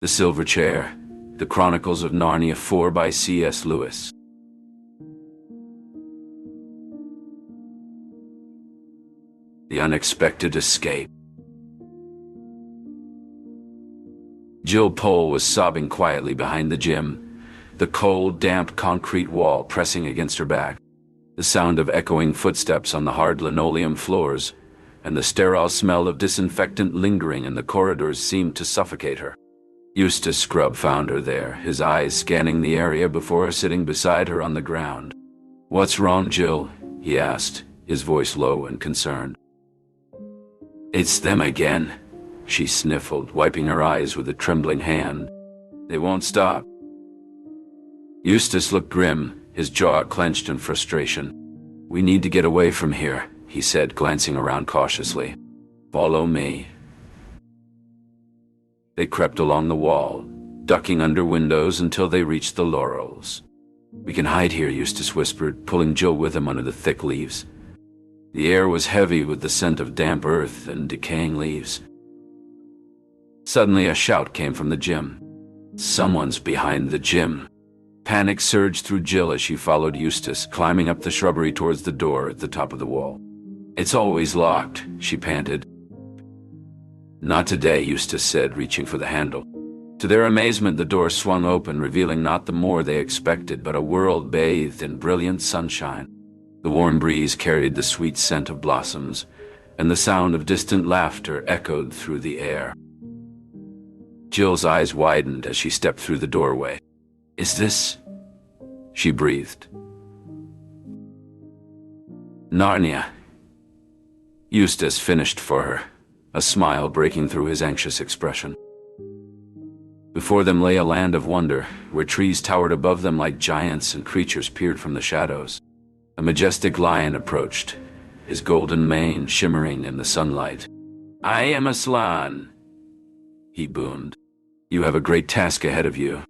The Silver Chair, The Chronicles of Narnia 4 by C.S. Lewis. The Unexpected Escape. Jill Pole was sobbing quietly behind the gym, the cold, damp concrete wall pressing against her back, the sound of echoing footsteps on the hard linoleum floors, and the sterile smell of disinfectant lingering in the corridors seemed to suffocate her. Eustace Scrubb found her there, his eyes scanning the area before sitting beside her on the ground. "What's wrong, Jill?" he asked, his voice low and concerned. "It's them again," she sniffled, wiping her eyes with a trembling hand. "They won't stop." Eustace looked grim, his jaw clenched in frustration. "We need to get away from here," he said, glancing around cautiously. "Follow me." They crept along the wall, ducking under windows until they reached the laurels. "We can hide here," Eustace whispered, pulling Jill with him under the thick leaves. The air was heavy with the scent of damp earth and decaying leaves. Suddenly a shout came from the gym. "Someone's behind the gym." Panic surged through Jill as she followed Eustace, climbing up the shrubbery towards the door at the top of the wall. "It's always locked," she panted. "Not today," Eustace said, reaching for the handle. To their amazement, the door swung open, revealing not the moor they expected, but a world bathed in brilliant sunshine. The warm breeze carried the sweet scent of blossoms, and the sound of distant laughter echoed through the air. Jill's eyes widened as she stepped through the doorway. "Is this?" she breathed. "Narnia," Eustace finished for her, a smile breaking through his anxious expression. Before them lay a land of wonder, where trees towered above them like giants and creatures peered from the shadows. A majestic lion approached, his golden mane shimmering in the sunlight. "I am Aslan," he boomed. "You have a great task ahead of you."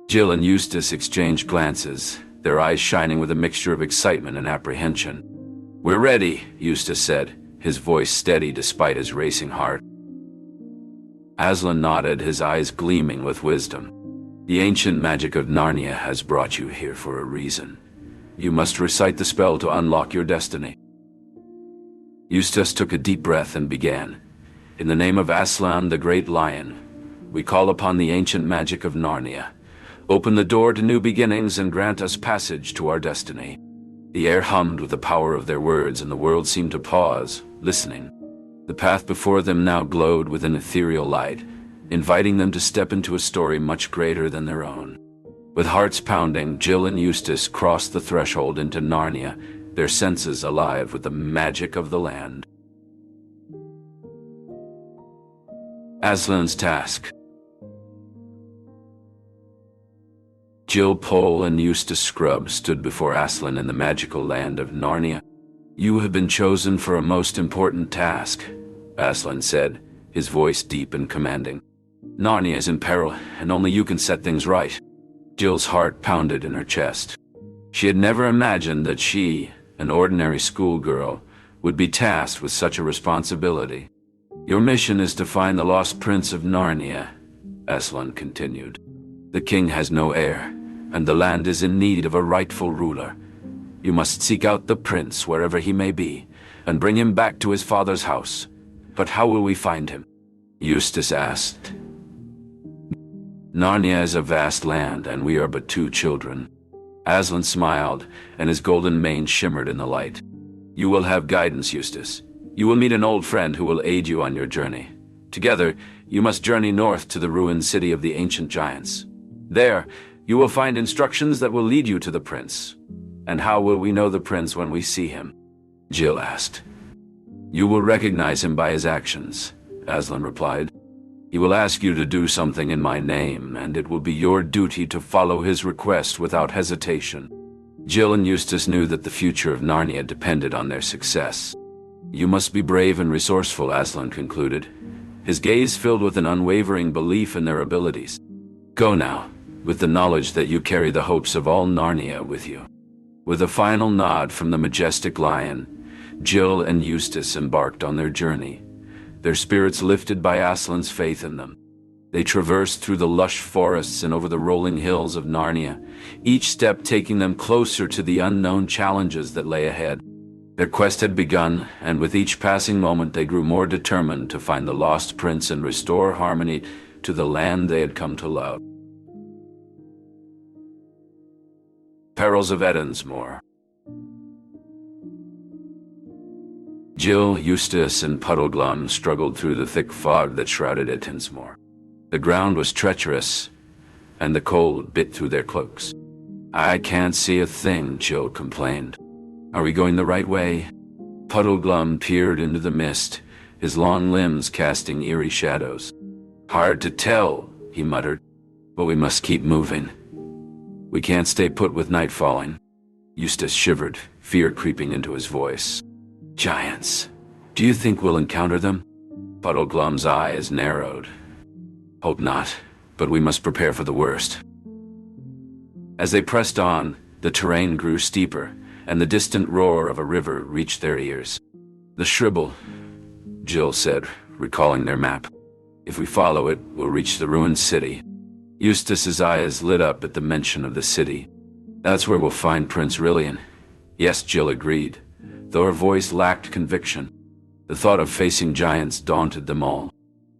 Jill and Eustace exchanged glances, their eyes shining with a mixture of excitement and apprehension. "We're ready," Eustace said, his voice steady despite his racing heart. Aslan nodded, his eyes gleaming with wisdom. "The ancient magic of Narnia has brought you here for a reason. You must recite the spell to unlock your destiny." Eustace took a deep breath and began. "In the name of Aslan, the great lion, we call upon the ancient magic of Narnia. Open the door to new beginnings and grant us passage to our destiny." The air hummed with the power of their words, and the world seemed to pause, listening. The path before them now glowed with an ethereal light, inviting them to step into a story much greater than their own. With hearts pounding, Jill and Eustace crossed the threshold into Narnia, their senses alive with the magic of the land. Aslan's task. Jill Pole and Eustace Scrubb stood before Aslan in the magical land of Narnia. "You have been chosen for a most important task," Aslan said, his voice deep and commanding. "Narnia is in peril, and only you can set things right." Jill's heart pounded in her chest. She had never imagined that she, an ordinary schoolgirl, would be tasked with such a responsibility. "Your mission is to find the lost prince of Narnia," Aslan continued. "The king has no heir, and the land is in need of a rightful ruler. You must seek out the prince wherever he may be, and bring him back to his father's house. But how will we find him?" Eustace asked. "Narnia is a vast land, and we are but two children." Aslan smiled, and his golden mane shimmered in the light. "You will have guidance, Eustace. You will meet an old friend who will aid you on your journey. Together, you must journey north to the ruined city of the ancient giants. There, you will find instructions that will lead you to the prince." "And how will we know the prince when we see him?" Jill asked. "You will recognize him by his actions," Aslan replied. "He will ask you to do something in my name, and it will be your duty to follow his request without hesitation." Jill and Eustace knew that the future of Narnia depended on their success. "You must be brave and resourceful," Aslan concluded, his gaze filled with an unwavering belief in their abilities. "Go now, with the knowledge that you carry the hopes of all Narnia with you." With a final nod from the majestic lion, Jill and Eustace embarked on their journey, their spirits lifted by Aslan's faith in them. They traversed through the lush forests and over the rolling hills of Narnia, each step taking them closer to the unknown challenges that lay ahead. Their quest had begun, and with each passing moment they grew more determined to find the lost prince and restore harmony to the land they had come to love. Perils of Ettonsmoor. Jill, Eustace, and Puddleglum struggled through the thick fog that shrouded Ettonsmoor. The ground was treacherous, and the cold bit through their cloaks. "I can't see a thing," Jill complained. "Are we going the right way?" Puddleglum peered into the mist, his long limbs casting eerie shadows. "Hard to tell," he muttered, "but we must keep moving. We can't stay put with night falling." Eustace shivered, fear creeping into his voice. "Giants. Do you think we'll encounter them?" Puddleglum's eyes narrowed. "Hope not, but we must prepare for the worst." As they pressed on, the terrain grew steeper, and the distant roar of a river reached their ears. "The Shribble," Jill said, recalling their map. "If we follow it, we'll reach the ruined city." Eustace's eyes lit up at the mention of the city. "That's where we'll find Prince Rilian." "Yes," Jill agreed, though her voice lacked conviction. The thought of facing giants daunted them all.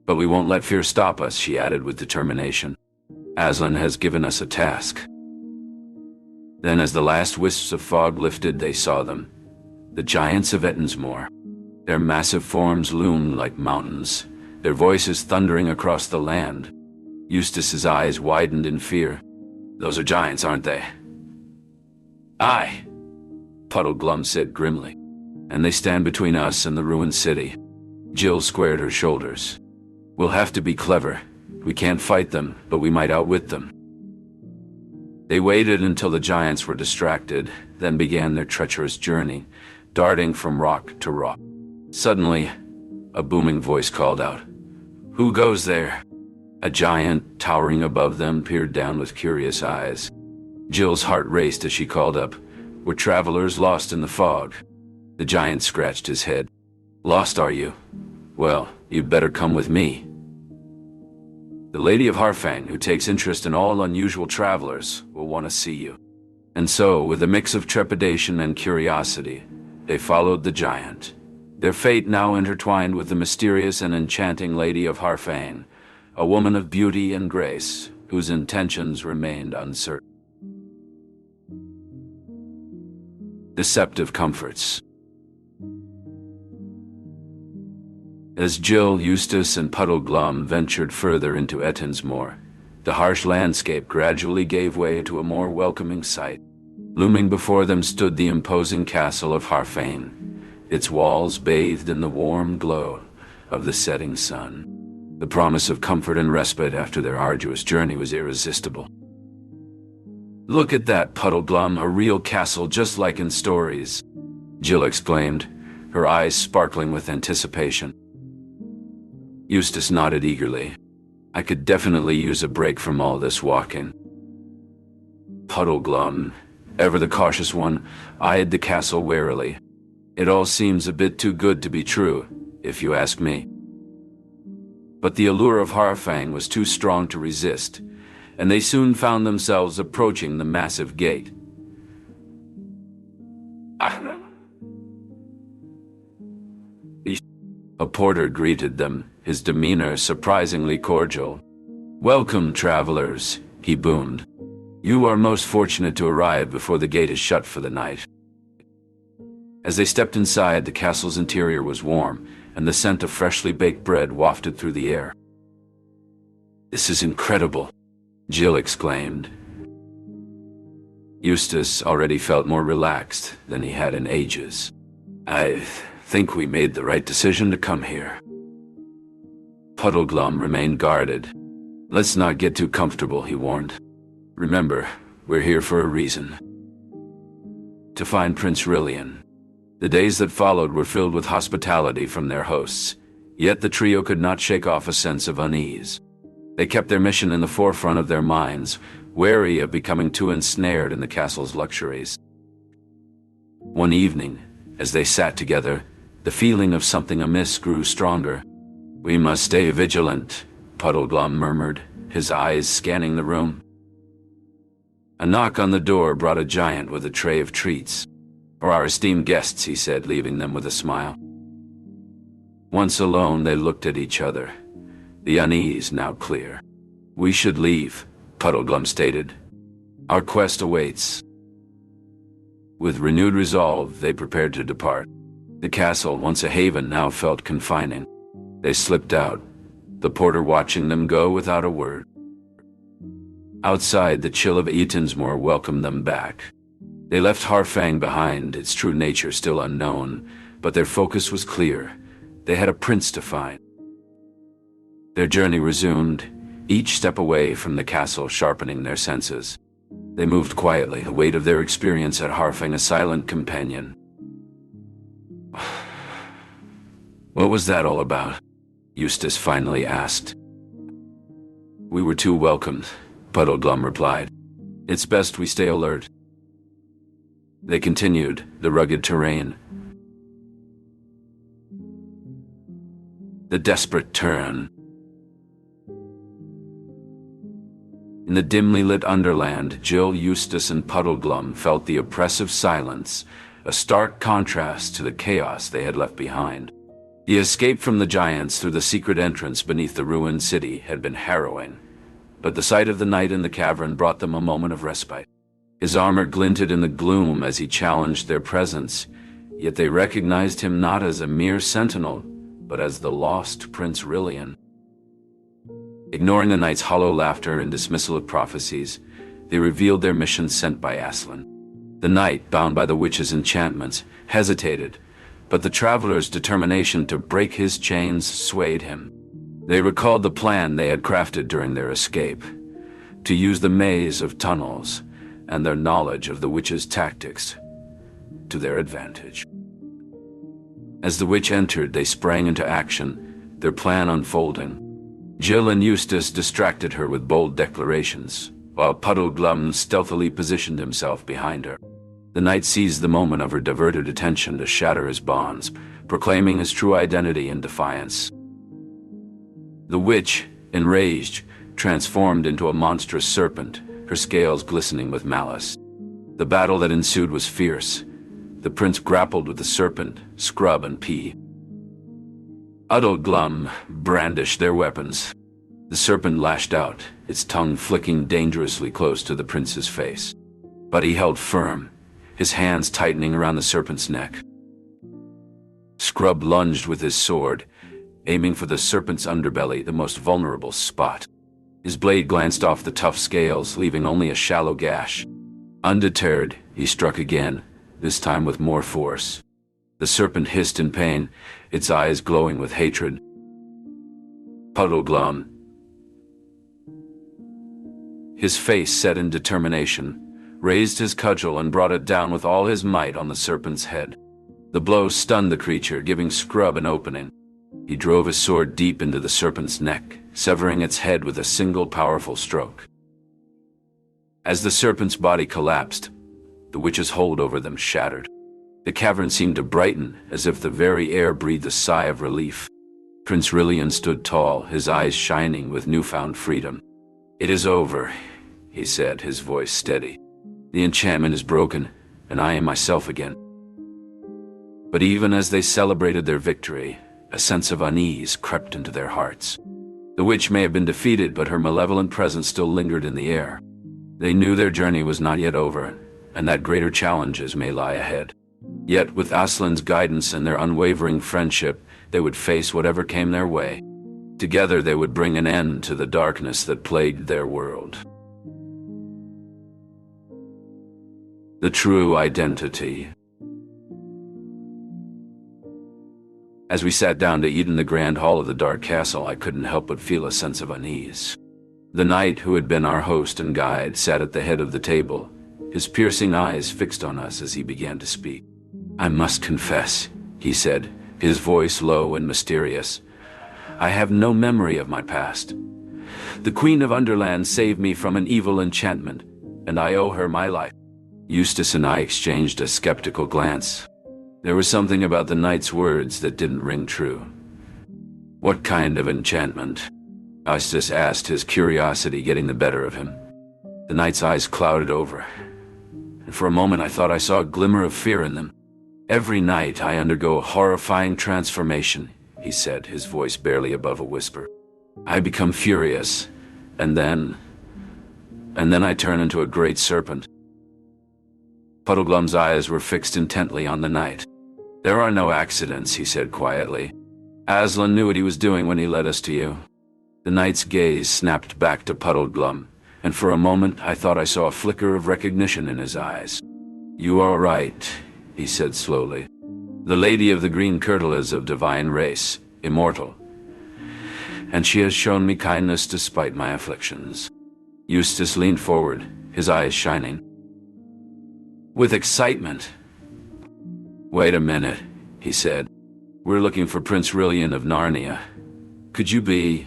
"But we won't let fear stop us," she added with determination. "Aslan has given us a task." Then as the last wisps of fog lifted, they saw them. The giants of Ettonsmoor. Their massive forms loomed like mountains, their voices thundering across the land. Eustace's eyes widened in fear. "Those are giants, aren't they?" "Aye," Puddleglum said grimly. "And they stand between us and the ruined city." Jill squared her shoulders. "We'll have to be clever. We can't fight them, but we might outwit them." They waited until the giants were distracted, then began their treacherous journey, darting from rock to rock. Suddenly, a booming voice called out, "Who goes there?" A giant, towering above them, peered down with curious eyes. Jill's heart raced as she called up, "We're travelers lost in the fog." The giant scratched his head. "Lost, are you? Well, you'd better come with me. The Lady of Harfang, who takes interest in all unusual travelers, will want to see you." And so, with a mix of trepidation and curiosity, they followed the giant, their fate now intertwined with the mysterious and enchanting Lady of Harfang, a woman of beauty and grace, whose intentions remained uncertain. Deceptive comforts. As Jill, Eustace, and Puddleglum ventured further into Ettonsmoor, the harsh landscape gradually gave way to a more welcoming sight. Looming before them stood the imposing castle of Harfang, its walls bathed in the warm glow of the setting sun. The promise of comfort and respite after their arduous journey was irresistible. "Look at that, Puddleglum, a real castle just like in stories," Jill exclaimed, her eyes sparkling with anticipation. Eustace nodded eagerly. "I could definitely use a break from all this walking." Puddleglum, ever the cautious one, eyed the castle warily. "It all seems a bit too good to be true, if you ask me." But the allure of Harfang was too strong to resist, and they soon found themselves approaching the massive gate. A porter greeted them, his demeanor surprisingly cordial. "Welcome, travelers," he boomed. "You are most fortunate to arrive before the gate is shut for the night." As they stepped inside, the castle's interior was warm, and the scent of freshly baked bread wafted through the air. "This is incredible," Jill exclaimed. Eustace already felt more relaxed than he had in ages. "I think we made the right decision to come here." Puddleglum remained guarded. "Let's not get too comfortable," he warned. "Remember, we're here for a reason. To find Prince Rilian." The days that followed were filled with hospitality from their hosts, yet the trio could not shake off a sense of unease. They kept their mission in the forefront of their minds, wary of becoming too ensnared in the castle's luxuries. One evening, as they sat together, the feeling of something amiss grew stronger. "We must stay vigilant," Puddleglum murmured, his eyes scanning the room. A knock on the door brought a giant with a tray of treats. "For our esteemed guests," he said, leaving them with a smile. Once alone, they looked at each other, the unease now clear. "We should leave," Puddleglum stated. "Our quest awaits." With renewed resolve, they prepared to depart. The castle, once a haven, now felt confining. They slipped out, the porter watching them go without a word. Outside, the chill of Eatansmoor welcomed them back. They left Harfang behind, its true nature still unknown, but their focus was clear. They had a prince to find. Their journey resumed, each step away from the castle sharpening their senses. They moved quietly, the weight of their experience at Harfang a silent companion. "What was that all about?" Eustace finally asked. "We were too welcomed," Puddleglum replied. "It's best we stay alert." They continued, the rugged terrain, the desperate turn. In the dimly lit underland, Jill, Eustace, and Puddleglum felt the oppressive silence, a stark contrast to the chaos they had left behind. The escape from the giants through the secret entrance beneath the ruined city had been harrowing, but the sight of the knight in the cavern brought them a moment of respite. His armor glinted in the gloom as he challenged their presence, yet they recognized him not as a mere sentinel, but as the lost Prince Rillian. Ignoring the knight's hollow laughter and dismissal of prophecies, they revealed their mission sent by Aslan. The knight, bound by the witch's enchantments, hesitated, but the traveler's determination to break his chains swayed him. They recalled the plan they had crafted during their escape, to use the maze of tunnels and their knowledge of the witch's tactics to their advantage. As the witch entered, they sprang into action, their plan unfolding. Jill and Eustace distracted her with bold declarations, while Puddleglum stealthily positioned himself behind her. The knight seized the moment of her diverted attention to shatter his bonds, proclaiming his true identity in defiance. The witch, enraged, transformed into a monstrous serpent, her scales glistening with malice. The battle that ensued was fierce. The prince grappled with the serpent, Scrub and Pea. Puddleglum brandished their weapons. The serpent lashed out, its tongue flicking dangerously close to the prince's face. But he held firm, his hands tightening around the serpent's neck. Scrub lunged with his sword, aiming for the serpent's underbelly, the most vulnerable spot. His blade glanced off the tough scales, leaving only a shallow gash. Undeterred, he struck again, this time with more force. The serpent hissed in pain, its eyes glowing with hatred. Puddleglum, his face set in determination, raised his cudgel and brought it down with all his might on the serpent's head. The blow stunned the creature, giving Scrub an opening. He drove his sword deep into the serpent's neck, severing its head with a single powerful stroke. As the serpent's body collapsed, the witch's hold over them shattered. The cavern seemed to brighten, as if the very air breathed a sigh of relief. Prince Rillian stood tall, his eyes shining with newfound freedom. "It is over," he said, his voice steady. "The enchantment is broken, and I am myself again." But even as they celebrated their victory, a sense of unease crept into their hearts. The witch may have been defeated, but her malevolent presence still lingered in the air. They knew their journey was not yet over, and that greater challenges may lie ahead. Yet, with Aslan's guidance and their unwavering friendship, they would face whatever came their way. Together they would bring an end to the darkness that plagued their world. The true identity. As we sat down to eat in the grand hall of the dark castle, I couldn't help but feel a sense of unease. The knight who had been our host and guide sat at the head of the table, his piercing eyes fixed on us as he began to speak. "I must confess," he said, his voice low and mysterious. "I have no memory of my past. The Queen of Underland saved me from an evil enchantment, and I owe her my life." Eustace and I exchanged a skeptical glance. There was something about the knight's words that didn't ring true. "What kind of enchantment?" Eustace asked, his curiosity getting the better of him. The knight's eyes clouded over, and for a moment I thought I saw a glimmer of fear in them. "Every night I undergo a horrifying transformation," he said, his voice barely above a whisper. "I become furious, and then I turn into a great serpent." Puddleglum's eyes were fixed intently on the knight. "There are no accidents," he said quietly. "Aslan knew what he was doing when he led us to you." The knight's gaze snapped back to Puddleglum, and for a moment I thought I saw a flicker of recognition in his eyes. "You are right," he said slowly. "The Lady of the Green Kirtle is of divine race, immortal, and she has shown me kindness despite my afflictions." Eustace leaned forward, his eyes shining with excitement. "Wait a minute," he said. "We're looking for Prince Rilian of Narnia. Could you be—"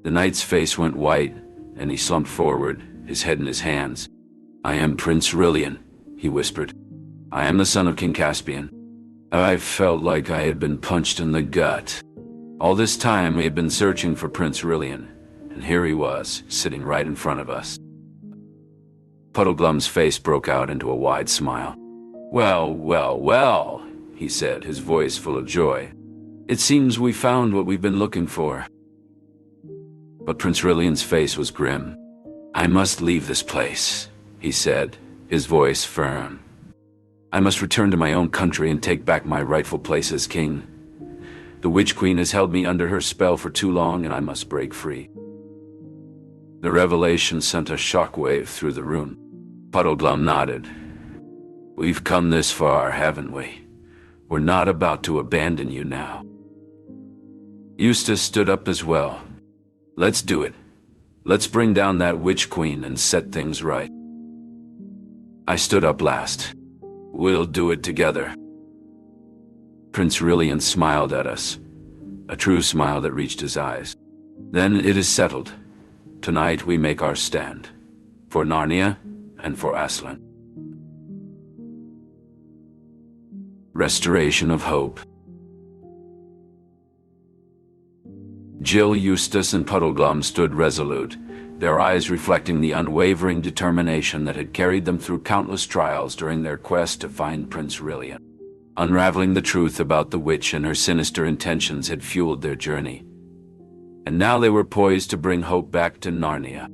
The knight's face went white, and he slumped forward, his head in his hands. "I am Prince Rilian," he whispered. "I am the son of King Caspian." I felt like I had been punched in the gut. All this time we had been searching for Prince Rilian, and here he was, sitting right in front of us. Puddleglum's face broke out into a wide smile. "Well, well, well," he said, his voice full of joy. "It seems we found what we've been looking for." But Prince Rilian's face was grim. "I must leave this place," he said, his voice firm. "I must return to my own country and take back my rightful place as king. The Witch Queen has held me under her spell for too long, and I must break free." The revelation sent a shockwave through the room. Puddleglum nodded. "We've come this far, haven't we? We're not about to abandon you now." Eustace stood up as well. "Let's do it. Let's bring down that Witch Queen and set things right." I stood up last. "We'll do it together." Prince Rilian smiled at us, a true smile that reached his eyes. "Then it is settled. Tonight we make our stand, for Narnia and for Aslan." Restoration of hope. Jill, Eustace, and Puddleglum stood resolute, their eyes reflecting the unwavering determination that had carried them through countless trials during their quest to find Prince Rilian. Unraveling the truth about the witch and her sinister intentions had fueled their journey, and now they were poised to bring hope back to Narnia.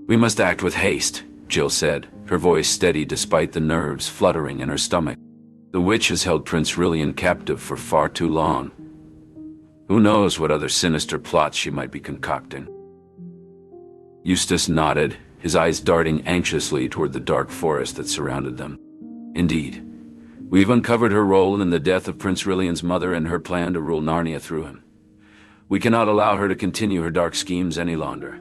"We must act with haste," Jill said, her voice steady despite the nerves fluttering in her stomach. "The witch has held Prince Rilian captive for far too long. Who knows what other sinister plots she might be concocting?" Eustace nodded, his eyes darting anxiously toward the dark forest that surrounded them. "Indeed. We've uncovered her role in the death of Prince Rilian's mother and her plan to rule Narnia through him. We cannot allow her to continue her dark schemes any longer."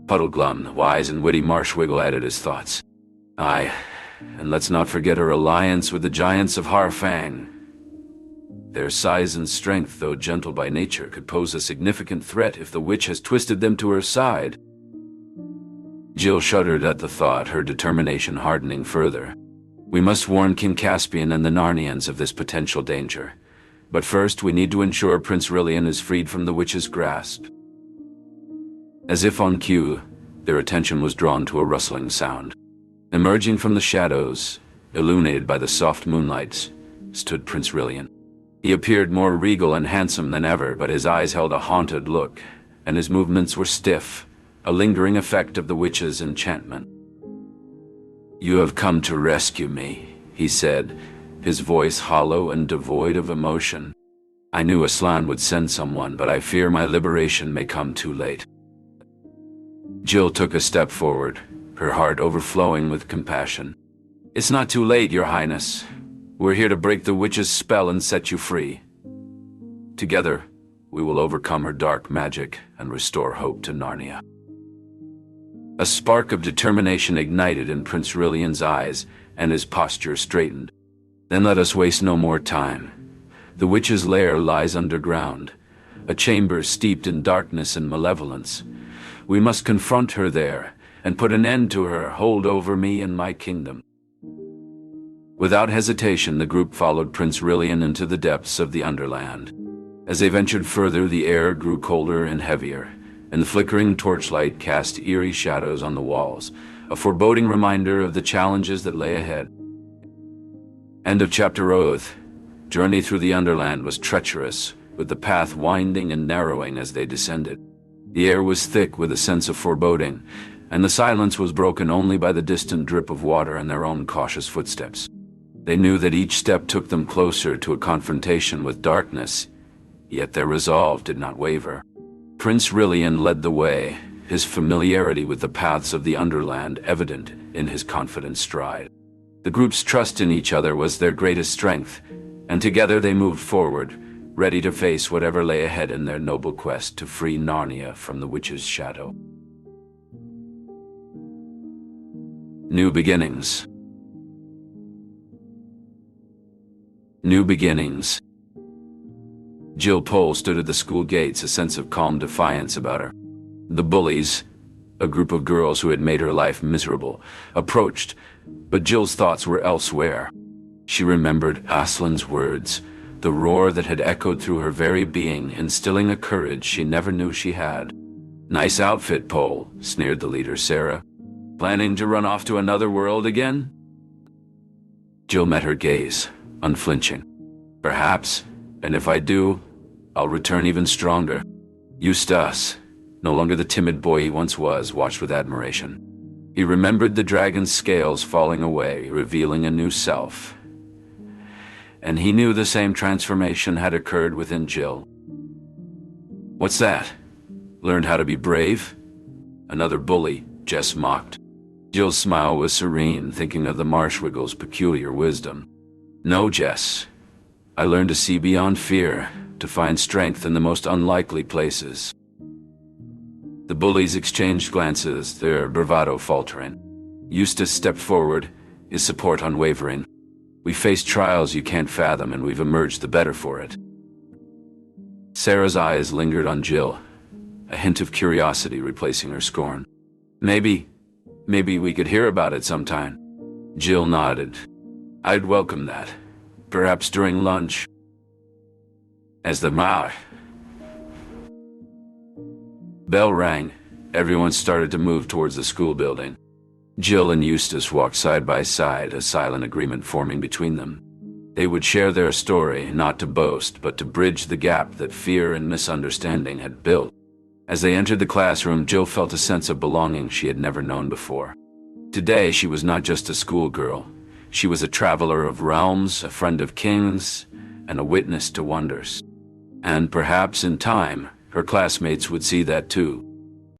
Puddleglum, the wise and witty Marshwiggle, added his thoughts. "Aye, and let's not forget her alliance with the giants of Harfang. Their size and strength, though gentle by nature, could pose a significant threat if the witch has twisted them to her side." Jill shuddered at the thought, her determination hardening further. "We must warn King Caspian and the Narnians of this potential danger. But first we need to ensure Prince Rilian is freed from the witch's grasp." As if on cue, their attention was drawn to a rustling sound. Emerging from the shadows, illuminated by the soft moonlight, stood Prince Rilian. He appeared more regal and handsome than ever, but his eyes held a haunted look, and his movements were stiff, a lingering effect of the witch's enchantment. "You have come to rescue me," he said, his voice hollow and devoid of emotion. "I knew Aslan would send someone, but I fear my liberation may come too late." Jill took a step forward, her heart overflowing with compassion. "It's not too late, Your Highness. We're here to break the witch's spell and set you free. Together, we will overcome her dark magic and restore hope to Narnia." A spark of determination ignited in Prince Rilian's eyes, and his posture straightened. "Then let us waste no more time. The witch's lair lies underground, a chamber steeped in darkness and malevolence. We must confront her there, and put an end to her hold over me and my kingdom." Without hesitation, the group followed Prince Rilian into the depths of the Underland. As they ventured further, the air grew colder and heavier, and the flickering torchlight cast eerie shadows on the walls, a foreboding reminder of the challenges that lay ahead. End of chapter. Oath. Journey through the Underland was treacherous, with the path winding and narrowing as they descended. The air was thick with a sense of foreboding, and the silence was broken only by the distant drip of water and their own cautious footsteps. They knew that each step took them closer to a confrontation with darkness, yet their resolve did not waver. Prince Rillian led the way, his familiarity with the paths of the Underland evident in his confident stride. The group's trust in each other was their greatest strength, and together they moved forward, ready to face whatever lay ahead in their noble quest to free Narnia from the witch's shadow. New beginnings. New beginnings. Jill Pole stood at the school gates, a sense of calm defiance about her. The bullies, a group of girls who had made her life miserable, approached, but Jill's thoughts were elsewhere. She remembered Aslan's words, the roar that had echoed through her very being, instilling a courage she never knew she had. "Nice outfit, Pole," sneered the leader, Sarah. "Planning to run off to another world again?" Jill met her gaze, unflinching. "Perhaps, and if I do, I'll return even stronger." Eustace, no longer the timid boy he once was, watched with admiration. He remembered the dragon's scales falling away, revealing a new self. And he knew the same transformation had occurred within Jill. "What's that? Learned how to be brave?" Another bully, Jess mocked. Jill's smile was serene, thinking of the Marshwiggle's peculiar wisdom. "No, Jess. I learned to see beyond fear, to find strength in the most unlikely places." The bullies exchanged glances, their bravado faltering. Eustace stepped forward, his support unwavering. "We faced trials you can't fathom, and we've emerged the better for it." Sarah's eyes lingered on Jill, a hint of curiosity replacing her scorn. Maybe we could hear about it sometime." Jill nodded. "I'd welcome that. Perhaps during lunch." As the bell rang, everyone started to move towards the school building. Jill and Eustace walked side by side, a silent agreement forming between them. They would share their story, not to boast, but to bridge the gap that fear and misunderstanding had built. As they entered the classroom, Jill felt a sense of belonging she had never known before. Today, she was not just a schoolgirl. She was a traveler of realms, a friend of kings, and a witness to wonders. And perhaps in time, her classmates would see that too.